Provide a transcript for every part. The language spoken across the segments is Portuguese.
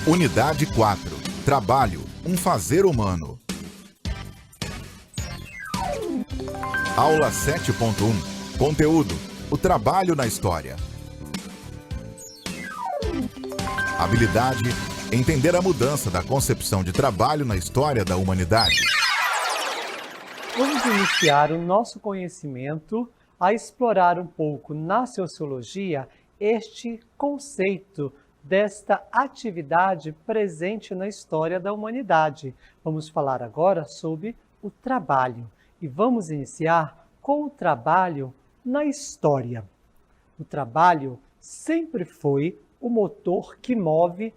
Unidade 4. Trabalho, um fazer humano. Aula 7.1. Conteúdo, o trabalho na história. Habilidade, entender a mudança da concepção de trabalho na história da humanidade. Vamos iniciar o nosso conhecimento a explorar um pouco na sociologia este conceito desta atividade presente na história da humanidade. Vamos falar agora sobre o trabalho e vamos iniciar com o trabalho na história. O trabalho sempre foi o motor que move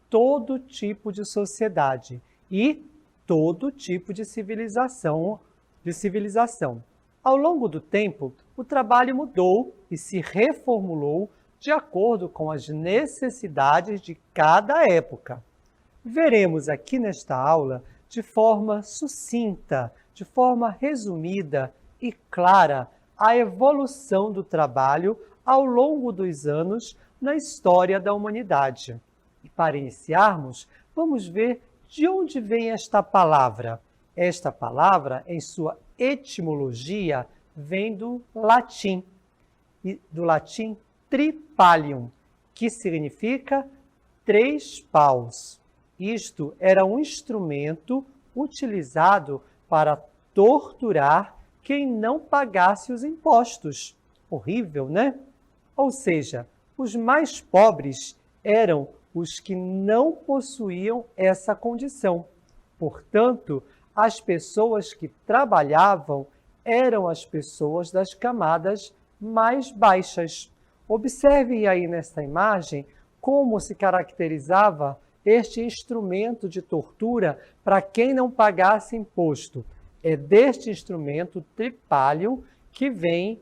todo tipo de sociedade e todo tipo de civilização. Ao longo do tempo, o trabalho mudou e se reformulou de acordo com as necessidades de cada época. Veremos aqui nesta aula, de forma sucinta, de forma resumida e clara, a evolução do trabalho ao longo dos anos na história da humanidade. E para iniciarmos, vamos ver de onde vem esta palavra. Esta palavra, em sua etimologia, vem do latim tripalium, que significa 3 paus. Isto era um instrumento utilizado para torturar quem não pagasse os impostos. Horrível, né? Ou seja, os mais pobres eram os que não possuíam essa condição. Portanto, as pessoas que trabalhavam eram as pessoas das camadas mais baixas. Observem aí nesta imagem como se caracterizava este instrumento de tortura para quem não pagasse imposto. É deste instrumento tripalium que vem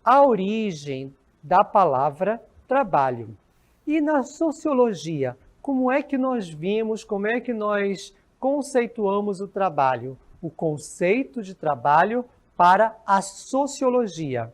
a origem da palavra trabalho. E na sociologia, como é que nós vimos, como é que nós conceituamos o trabalho? O conceito de trabalho para a sociologia.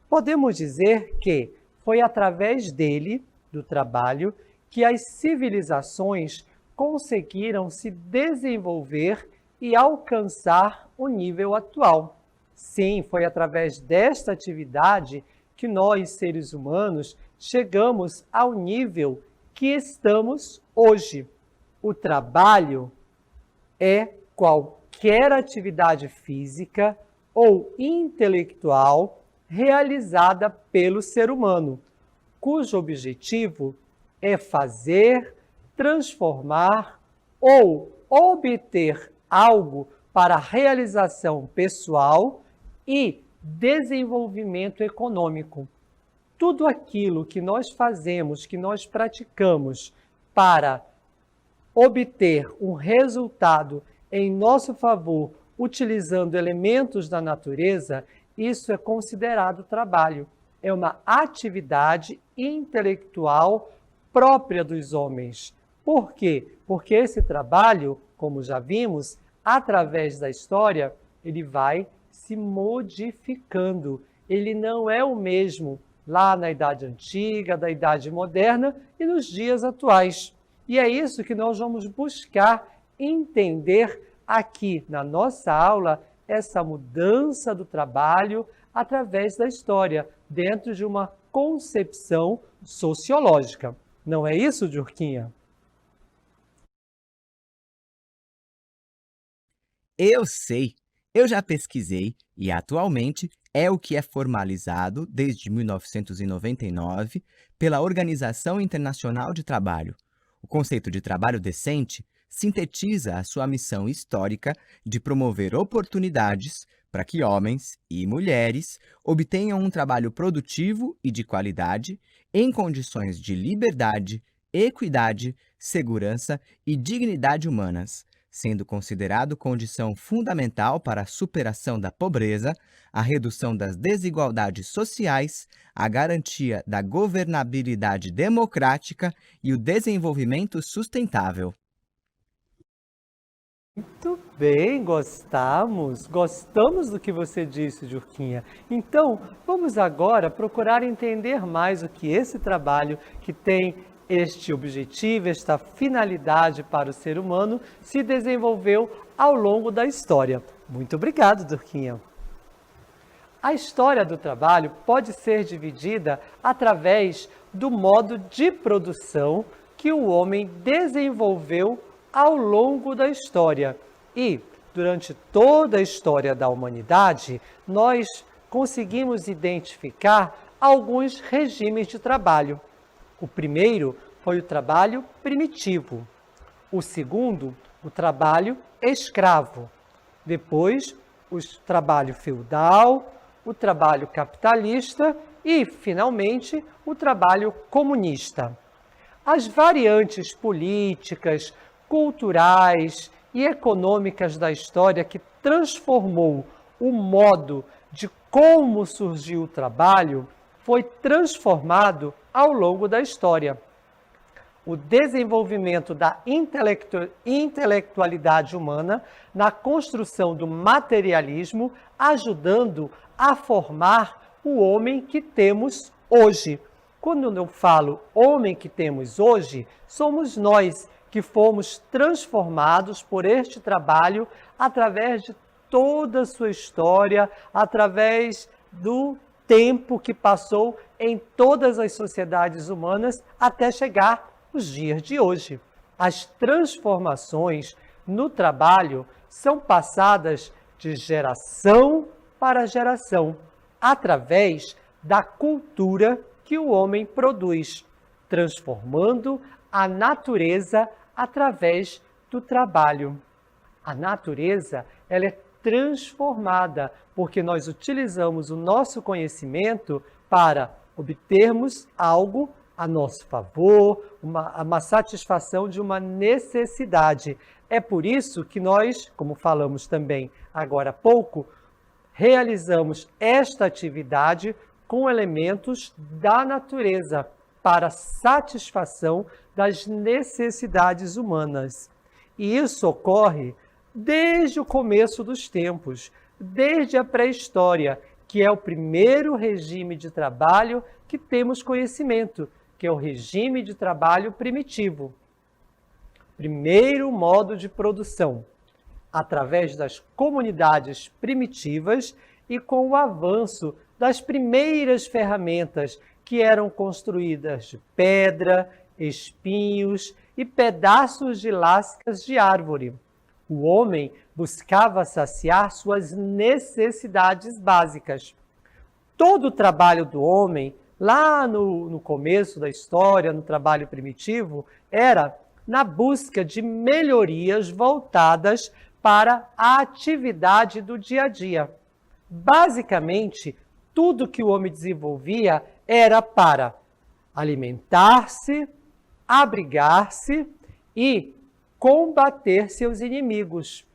Podemos dizer que foi através dele, do trabalho, que as civilizações conseguiram se desenvolver e alcançar o nível atual. Sim, foi através desta atividade que nós, seres humanos, chegamos ao nível que estamos hoje. O trabalho é qualquer atividade física ou intelectual realizada pelo ser humano, cujo objetivo é fazer, transformar ou obter algo para realização pessoal e desenvolvimento econômico. Tudo aquilo que nós fazemos, que nós praticamos para obter um resultado em nosso favor, utilizando elementos da natureza, isso é considerado trabalho. É uma atividade intelectual própria dos homens. Por quê? Porque esse trabalho, como já vimos, através da história, ele vai se modificando. Ele não é o mesmo lá na Idade Antiga, da Idade Moderna e nos dias atuais. E é isso que nós vamos buscar entender aqui na nossa aula, essa mudança do trabalho através da história, dentro de uma concepção sociológica. Não é isso, Jurquinha? Eu sei, eu já pesquisei e atualmente é o que é formalizado desde 1999 pela Organização Internacional de Trabalho. O conceito de trabalho decente sintetiza a sua missão histórica de promover oportunidades para que homens e mulheres obtenham um trabalho produtivo e de qualidade em condições de liberdade, equidade, segurança e dignidade humanas, sendo considerado condição fundamental para a superação da pobreza, a redução das desigualdades sociais, a garantia da governabilidade democrática e o desenvolvimento sustentável. Muito bem, gostamos do que você disse, Jurquinha. Então, vamos agora procurar entender mais o que esse trabalho, que tem Este objetivo, esta finalidade para o ser humano se desenvolveu ao longo da história. Muito obrigado, Durquinha. A história do trabalho pode ser dividida através do modo de produção que o homem desenvolveu ao longo da história. E, durante toda a história da humanidade, nós conseguimos identificar alguns regimes de trabalho. O primeiro foi o trabalho primitivo. O segundo, o trabalho escravo. Depois, o trabalho feudal, o trabalho capitalista e, finalmente, o trabalho comunista. As variantes políticas, culturais e econômicas da história que transformou o modo de como surgiu o trabalho foi transformado ao longo da história. O desenvolvimento da intelectualidade humana na construção do materialismo, ajudando a formar o homem que temos hoje. Quando eu falo homem que temos hoje, somos nós que fomos transformados por este trabalho através de toda a sua história, através do tempo que passou em todas as sociedades humanas até chegar os dias de hoje. As transformações no trabalho são passadas de geração para geração, através da cultura que o homem produz, transformando a natureza através do trabalho. A natureza, ela é transformada, porque nós utilizamos o nosso conhecimento para obtermos algo a nosso favor, uma satisfação de uma necessidade. É por isso que nós, como falamos também agora há pouco, realizamos esta atividade com elementos da natureza para satisfação das necessidades humanas. E isso ocorre desde o começo dos tempos, desde a pré-história, que é o primeiro regime de trabalho que temos conhecimento, que é o regime de trabalho primitivo. Primeiro modo de produção, através das comunidades primitivas e com o avanço das primeiras ferramentas que eram construídas de pedra, espinhos e pedaços de lascas de árvore. O homem buscava saciar suas necessidades básicas. Todo o trabalho do homem, lá no começo da história, no trabalho primitivo, era na busca de melhorias voltadas para a atividade do dia a dia. Basicamente, tudo que o homem desenvolvia era para alimentar-se, abrigar-se e combater seus inimigos.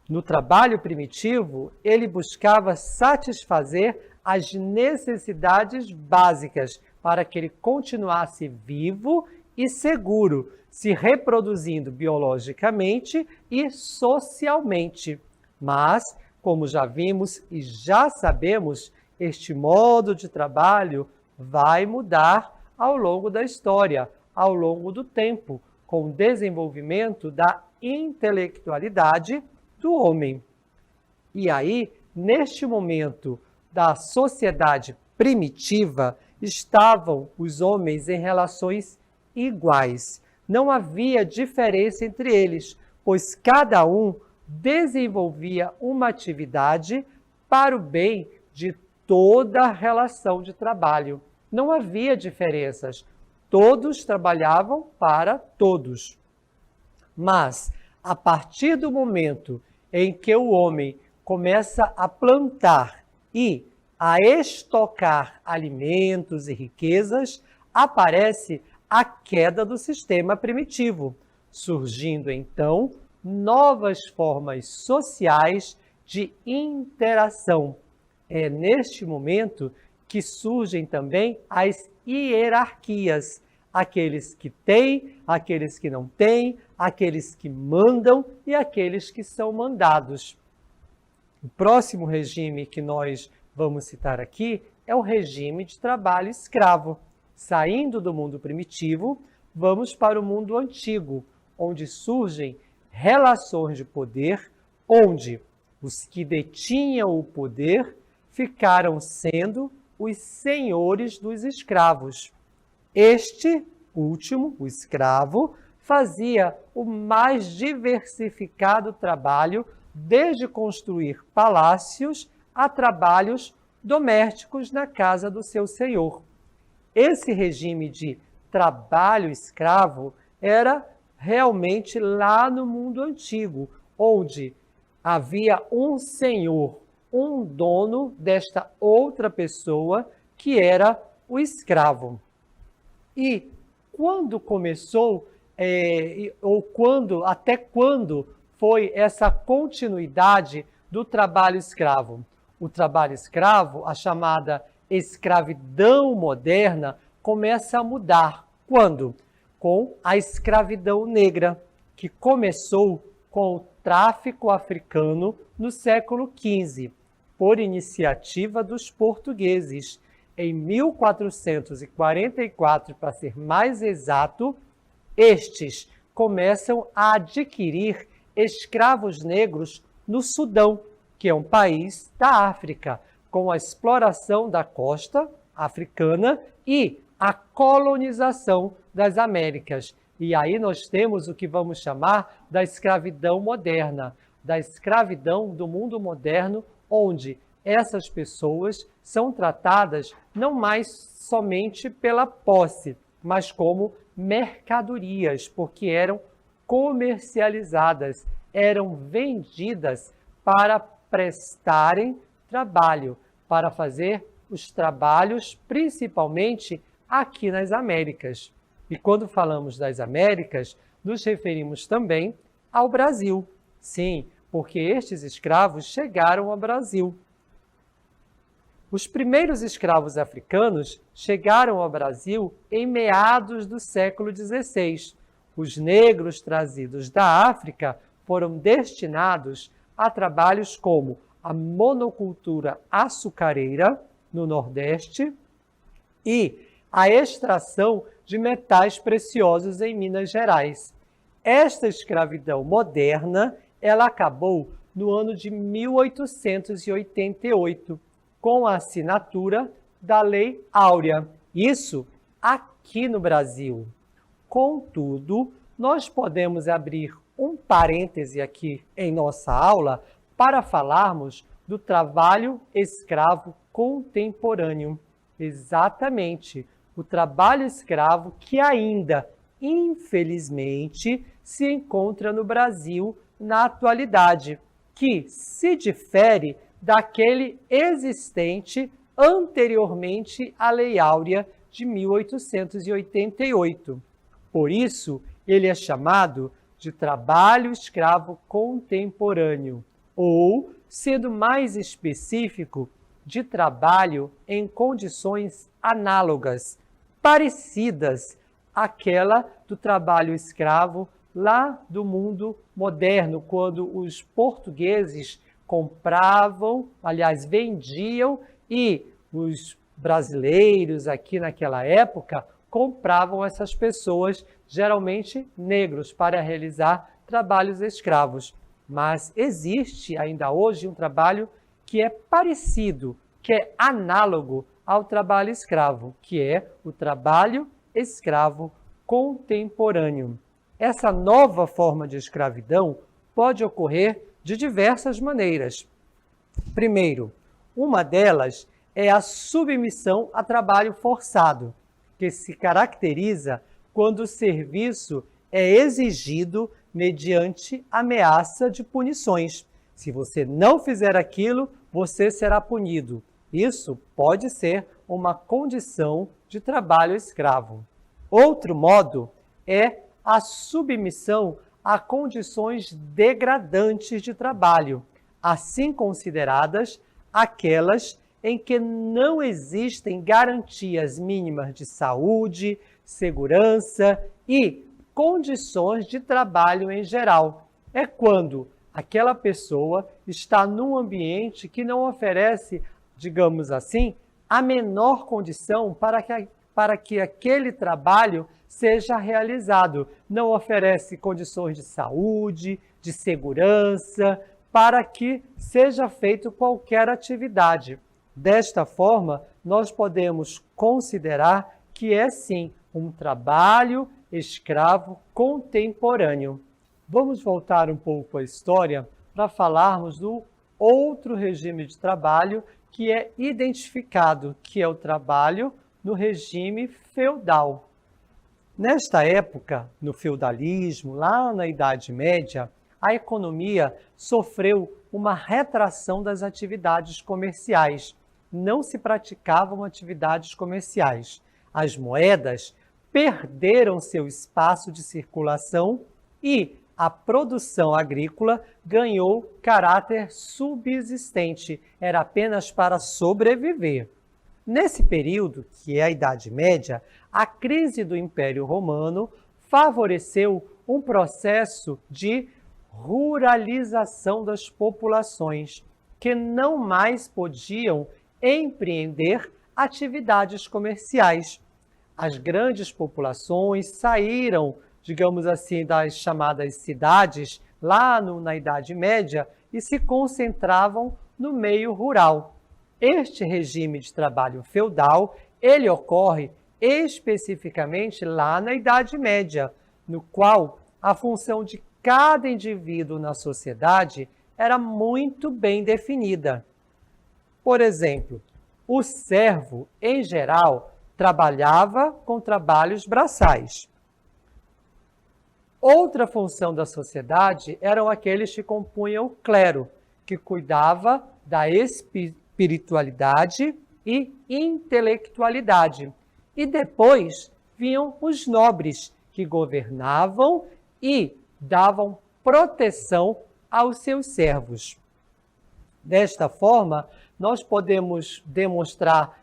No trabalho primitivo, ele buscava satisfazer as necessidades básicas para que ele continuasse vivo e seguro, se reproduzindo biologicamente e socialmente. Mas, como já vimos e já sabemos, este modo de trabalho vai mudar ao longo da história, ao longo do tempo, com o desenvolvimento da intelectualidade do homem. E aí, neste momento da sociedade primitiva, estavam os homens em relações iguais. Não havia diferença entre eles, pois cada um desenvolvia uma atividade para o bem de toda a relação de trabalho. Não havia diferenças. Todos trabalhavam para todos. Mas, a partir do momento em que o homem começa a plantar e a estocar alimentos e riquezas, aparece a queda do sistema primitivo, surgindo então novas formas sociais de interação. É neste momento que surgem também as hierarquias, aqueles que têm, aqueles que não têm, aqueles que mandam e aqueles que são mandados. O próximo regime que nós vamos citar aqui é o regime de trabalho escravo. Saindo do mundo primitivo, vamos para o mundo antigo, onde surgem relações de poder, onde os que detinham o poder ficaram sendo os senhores dos escravos. Este último, o escravo, fazia o mais diversificado trabalho, desde construir palácios a trabalhos domésticos na casa do seu senhor. Esse regime de trabalho escravo era realmente lá no mundo antigo, onde havia um senhor, um dono desta outra pessoa, que era o escravo. E quando começou, até quando foi essa continuidade do trabalho escravo? O trabalho escravo, a chamada escravidão moderna, começa a mudar. Quando? Com a escravidão negra, que começou com o tráfico africano no século XV, por iniciativa dos portugueses. Em 1444, para ser mais exato, estes começam a adquirir escravos negros no Sudão, que é um país da África, com a exploração da costa africana e a colonização das Américas. E aí nós temos o que vamos chamar da escravidão moderna, da escravidão do mundo moderno, onde essas pessoas são tratadas não mais somente pela posse, mas como mercadorias, porque eram comercializadas, eram vendidas para prestarem trabalho, para fazer os trabalhos, principalmente aqui nas Américas. E quando falamos das Américas, nos referimos também ao Brasil. Sim, porque estes escravos chegaram ao Brasil. Os primeiros escravos africanos chegaram ao Brasil em meados do século XVI. Os negros trazidos da África foram destinados a trabalhos como a monocultura açucareira, no Nordeste, e a extração de metais preciosos em Minas Gerais. Esta escravidão moderna, ela acabou no ano de 1888, com a assinatura da Lei Áurea. Isso aqui no Brasil. Contudo, nós podemos abrir um parêntese aqui em nossa aula para falarmos do trabalho escravo contemporâneo. Exatamente, o trabalho escravo que ainda, infelizmente, se encontra no Brasil na atualidade, que se difere daquele existente anteriormente à Lei Áurea de 1888. Por isso, ele é chamado de trabalho escravo contemporâneo, ou, sendo mais específico, de trabalho em condições análogas, parecidas àquela do trabalho escravo lá do mundo moderno, quando os portugueses compravam, aliás, vendiam, e os brasileiros aqui naquela época compravam essas pessoas, geralmente negros, para realizar trabalhos escravos. Mas existe ainda hoje um trabalho que é parecido, que é análogo ao trabalho escravo, que é o trabalho escravo contemporâneo. Essa nova forma de escravidão pode ocorrer de diversas maneiras. Primeiro, uma delas é a submissão a trabalho forçado, que se caracteriza quando o serviço é exigido mediante ameaça de punições. Se você não fizer aquilo, você será punido. Isso pode ser uma condição de trabalho escravo. Outro modo é a submissão a condições degradantes de trabalho, assim consideradas aquelas em que não existem garantias mínimas de saúde, segurança e condições de trabalho em geral. É quando aquela pessoa está num ambiente que não oferece, digamos assim, a menor condição para que para que aquele trabalho seja realizado. Não oferece condições de saúde, de segurança, para que seja feito qualquer atividade. Desta forma, nós podemos considerar que é sim um trabalho escravo contemporâneo. Vamos voltar um pouco à história para falarmos do outro regime de trabalho que é identificado, que é o trabalho no regime feudal. Nesta época, no feudalismo, lá na Idade Média, a economia sofreu uma retração das atividades comerciais. Não se praticavam atividades comerciais. As moedas perderam seu espaço de circulação e a produção agrícola ganhou caráter subsistente, era apenas para sobreviver. Nesse período, que é a Idade Média, a crise do Império Romano favoreceu um processo de ruralização das populações, que não mais podiam empreender atividades comerciais. As grandes populações saíram, digamos assim, das chamadas cidades, lá na Idade Média, e se concentravam no meio rural. Este regime de trabalho feudal, ele ocorre especificamente lá na Idade Média, no qual a função de cada indivíduo na sociedade era muito bem definida. Por exemplo, o servo, em geral, trabalhava com trabalhos braçais. Outra função da sociedade eram aqueles que compunham o clero, que cuidava da espiritualidade e intelectualidade. E depois vinham os nobres, que governavam e davam proteção aos seus servos. Desta forma, nós podemos demonstrar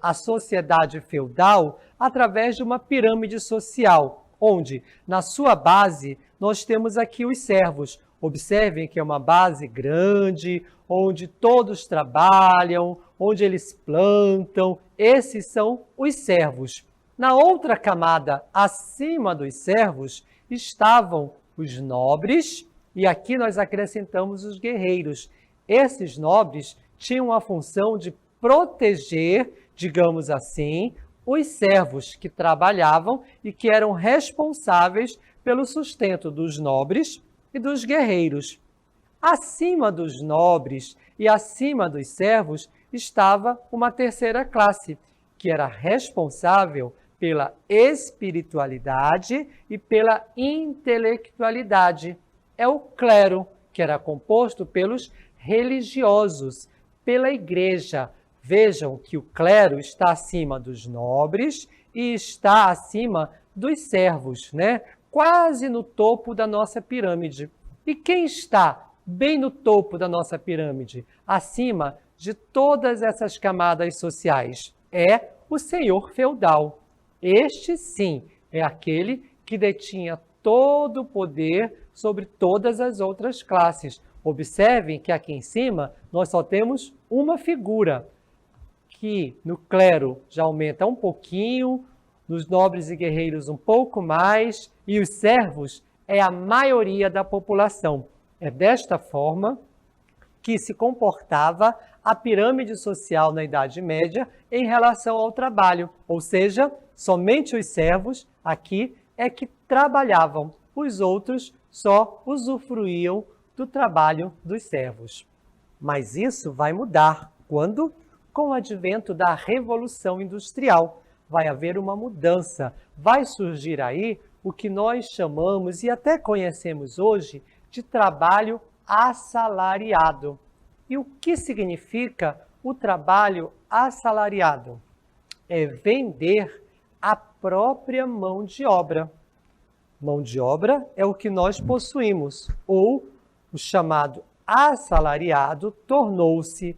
a sociedade feudal através de uma pirâmide social, onde, na sua base, nós temos aqui os servos. Observem que é uma base grande, onde todos trabalham, onde eles plantam. Esses são os servos. Na outra camada, acima dos servos, estavam os nobres, e aqui nós acrescentamos os guerreiros. Esses nobres tinham a função de proteger, digamos assim, os servos que trabalhavam e que eram responsáveis pelo sustento dos nobres e dos guerreiros. Acima dos nobres e acima dos servos estava uma terceira classe, que era responsável pela espiritualidade e pela intelectualidade. É o clero, que era composto pelos religiosos, pela igreja. Vejam que o clero está acima dos nobres e está acima dos servos, né? Quase no topo da nossa pirâmide. E quem está bem no topo da nossa pirâmide, acima de todas essas camadas sociais? É o senhor feudal. Este, sim, é aquele que detinha todo o poder sobre todas as outras classes. Observem que aqui em cima nós só temos uma figura, que no clero já aumenta um pouquinho, nos nobres e guerreiros um pouco mais, e os servos é a maioria da população. É desta forma que se comportava a pirâmide social na Idade Média em relação ao trabalho, ou seja, somente os servos aqui é que trabalhavam, os outros só usufruíam do trabalho dos servos. Mas isso vai mudar quando? Com o advento da Revolução Industrial. Vai haver uma mudança, vai surgir aí o que nós chamamos e até conhecemos hoje de trabalho assalariado. E o que significa o trabalho assalariado? É vender a própria mão de obra. Mão de obra é o que nós possuímos, ou o chamado assalariado tornou-se,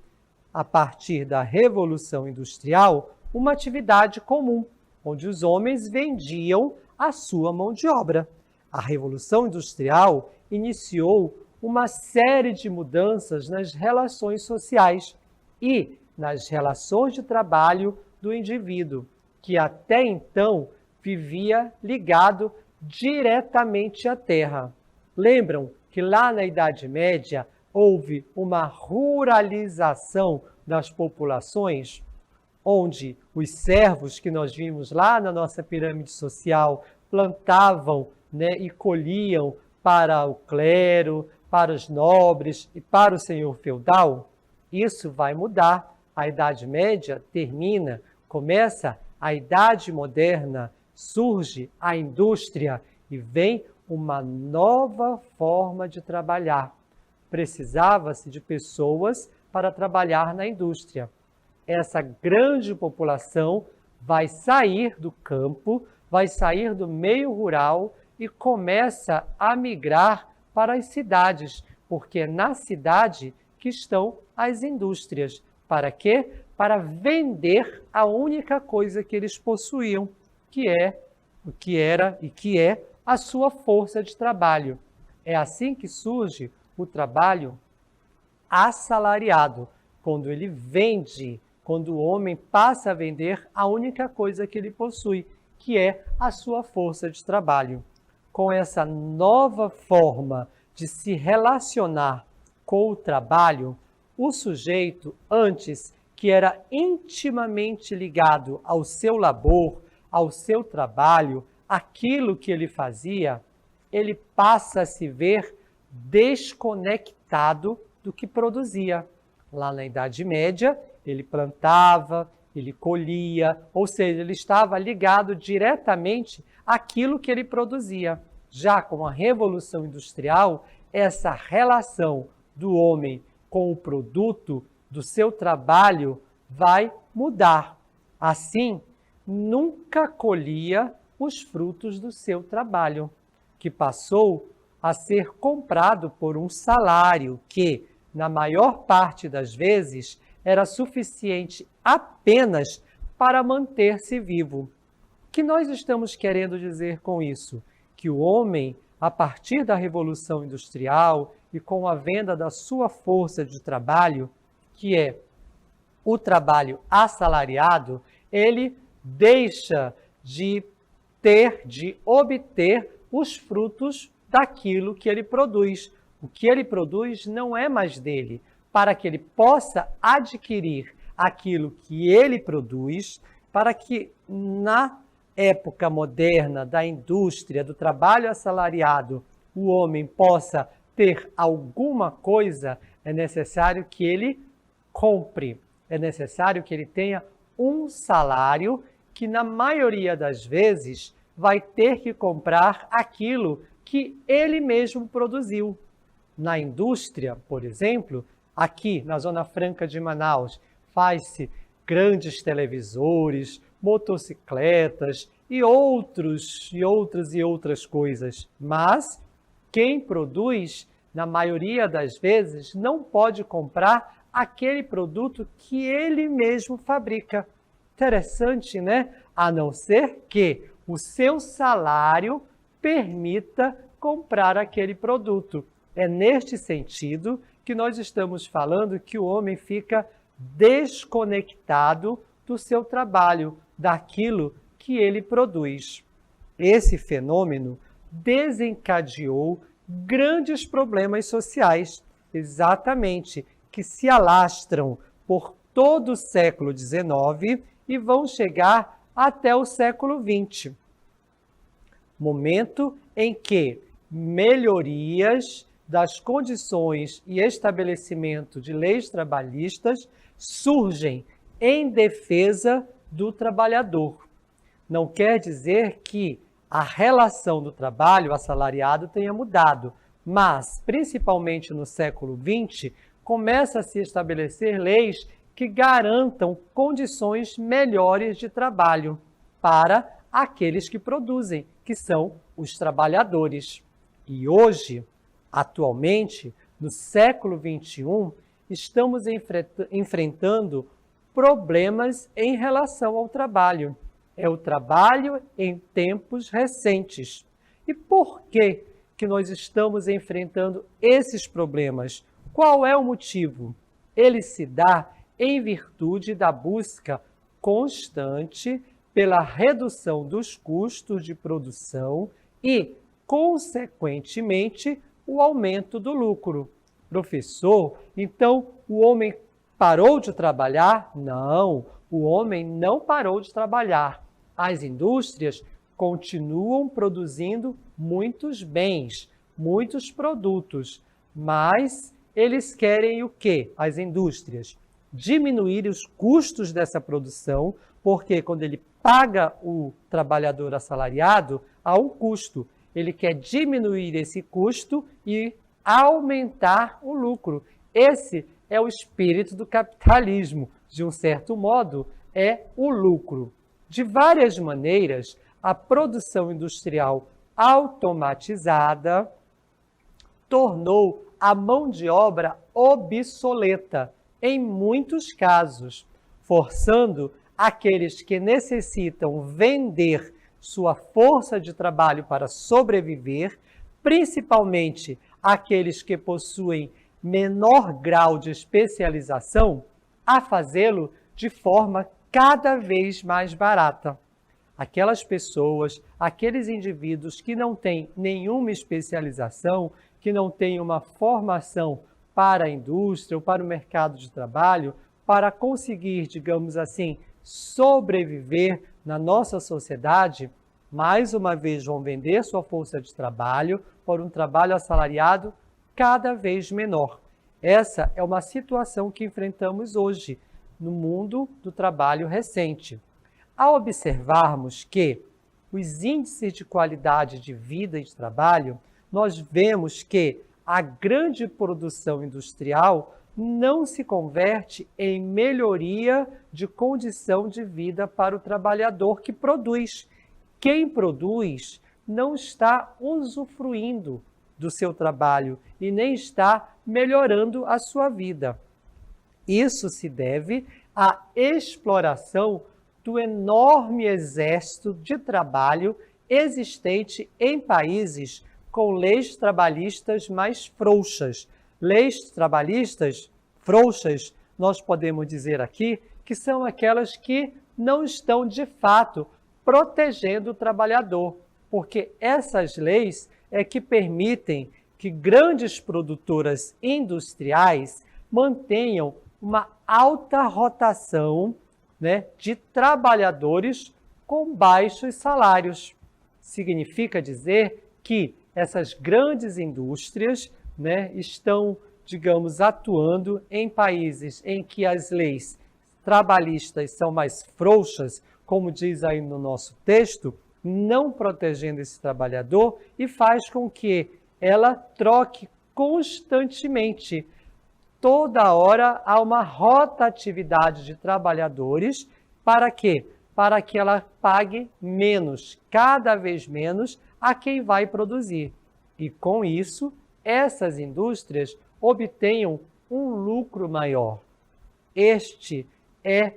a partir da Revolução Industrial, uma atividade comum, onde os homens vendiam a sua mão de obra. A Revolução Industrial iniciou uma série de mudanças nas relações sociais e nas relações de trabalho do indivíduo. que até então vivia ligado diretamente à terra. Lembram que lá na Idade Média houve uma ruralização das populações, onde os servos que nós vimos lá na nossa pirâmide social plantavam, e colhiam para o clero, para os nobres e para o senhor feudal? Isso vai mudar. A Idade Média termina, começa a Idade Moderna, surge a indústria e vem uma nova forma de trabalhar. Precisava-se de pessoas para trabalhar na indústria. Essa grande população vai sair do campo, vai sair do meio rural e começa a migrar para as cidades, porque é na cidade que estão as indústrias. Para quê? Para vender a única coisa que eles possuíam, que é o que era e que é a sua força de trabalho. É assim que surge o trabalho assalariado, quando ele vende, quando o homem passa a vender a única coisa que ele possui, que é a sua força de trabalho. Com essa nova forma de se relacionar com o trabalho, o sujeito, antes que era intimamente ligado ao seu labor, ao seu trabalho, aquilo que ele fazia, ele passa a se ver desconectado do que produzia. Lá na Idade Média, ele plantava, ele colhia, ou seja, ele estava ligado diretamente àquilo que ele produzia. Já com a Revolução Industrial, essa relação do homem com o produto do seu trabalho vai mudar. Assim, nunca colhia os frutos do seu trabalho, que passou a ser comprado por um salário que, na maior parte das vezes, era suficiente apenas para manter-se vivo. O que nós estamos querendo dizer com isso? Que o homem, a partir da Revolução Industrial e com a venda da sua força de trabalho, que é o trabalho assalariado, ele deixa de obter os frutos daquilo que ele produz. O que ele produz não é mais dele. Para que ele possa adquirir aquilo que ele produz, para que na época moderna da indústria, do trabalho assalariado, o homem possa ter alguma coisa, é necessário que ele compre, é necessário que ele tenha um salário que, na maioria das vezes, vai ter que comprar aquilo que ele mesmo produziu. Na indústria, por exemplo, aqui na Zona Franca de Manaus, faz-se grandes televisores, motocicletas e outras coisas. Mas quem produz, na maioria das vezes, não pode comprar aquele produto que ele mesmo fabrica. Interessante, né? A não ser que o seu salário permita comprar aquele produto. É neste sentido que nós estamos falando que o homem fica desconectado do seu trabalho, daquilo que ele produz. Esse fenômeno desencadeou grandes problemas sociais, exatamente, que se alastram por todo o século XIX e vão chegar até o século XX. Momento em que melhorias das condições e estabelecimento de leis trabalhistas surgem em defesa do trabalhador. Não quer dizer que a relação do trabalho assalariado tenha mudado, mas, principalmente no século XX, começa a se estabelecer leis que garantam condições melhores de trabalho para aqueles que produzem, que são os trabalhadores. E hoje, atualmente, no século XXI, estamos enfrentando problemas em relação ao trabalho. É o trabalho em tempos recentes. E por que nós estamos enfrentando esses problemas? Qual é o motivo? Ele se dá em virtude da busca constante pela redução dos custos de produção e, consequentemente, o aumento do lucro. Professor, então o homem parou de trabalhar? Não, o homem não parou de trabalhar. As indústrias continuam produzindo muitos bens, muitos produtos, mas eles querem o quê? As indústrias diminuir os custos dessa produção, porque quando ele paga o trabalhador assalariado, há um custo. Ele quer diminuir esse custo e aumentar o lucro. Esse é o espírito do capitalismo. De um certo modo, é o lucro. De várias maneiras, a produção industrial automatizada tornou a mão de obra obsoleta, em muitos casos, forçando aqueles que necessitam vender sua força de trabalho para sobreviver, principalmente aqueles que possuem menor grau de especialização, a fazê-lo de forma cada vez mais barata. Aquelas pessoas, aqueles indivíduos que não têm nenhuma especialização, que não têm uma formação para a indústria ou para o mercado de trabalho, para conseguir, digamos assim, sobreviver na nossa sociedade, mais uma vez vão vender sua força de trabalho por um trabalho assalariado cada vez menor. Essa é uma situação que enfrentamos hoje no mundo do trabalho recente. Ao observarmos que os índices de qualidade de vida e de trabalho, nós vemos que a grande produção industrial não se converte em melhoria de condição de vida para o trabalhador que produz. Quem produz não está usufruindo do seu trabalho e nem está melhorando a sua vida. Isso se deve à exploração do enorme exército de trabalho existente em países com leis trabalhistas mais frouxas. Leis trabalhistas frouxas, nós podemos dizer aqui, que são aquelas que não estão, de fato, protegendo o trabalhador, porque essas leis é que permitem que grandes produtoras industriais mantenham uma alta rotação, de trabalhadores com baixos salários. Significa dizer que essas grandes indústrias, estão, digamos, atuando em países em que as leis trabalhistas são mais frouxas, como diz aí no nosso texto, não protegendo esse trabalhador e faz com que ela troque constantemente. Toda hora há uma rotatividade de trabalhadores. Para quê? Para que ela pague menos, cada vez menos, a quem vai produzir. E com isso, essas indústrias obtenham um lucro maior. Este é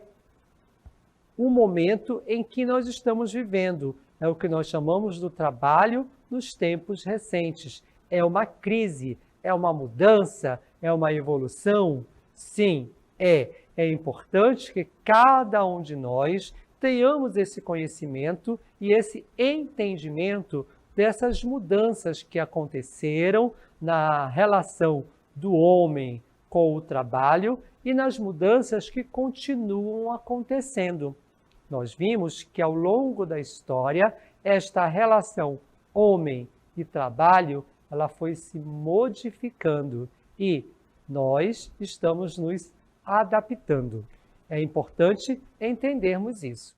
o momento em que nós estamos vivendo. É o que nós chamamos do trabalho nos tempos recentes. É uma crise, é uma mudança, é uma evolução? Sim, é. É importante que cada um de nós tenhamos esse conhecimento e esse entendimento dessas mudanças que aconteceram na relação do homem com o trabalho e nas mudanças que continuam acontecendo. Nós vimos que ao longo da história, esta relação homem e trabalho, ela foi se modificando e nós estamos nos adaptando. É importante entendermos isso.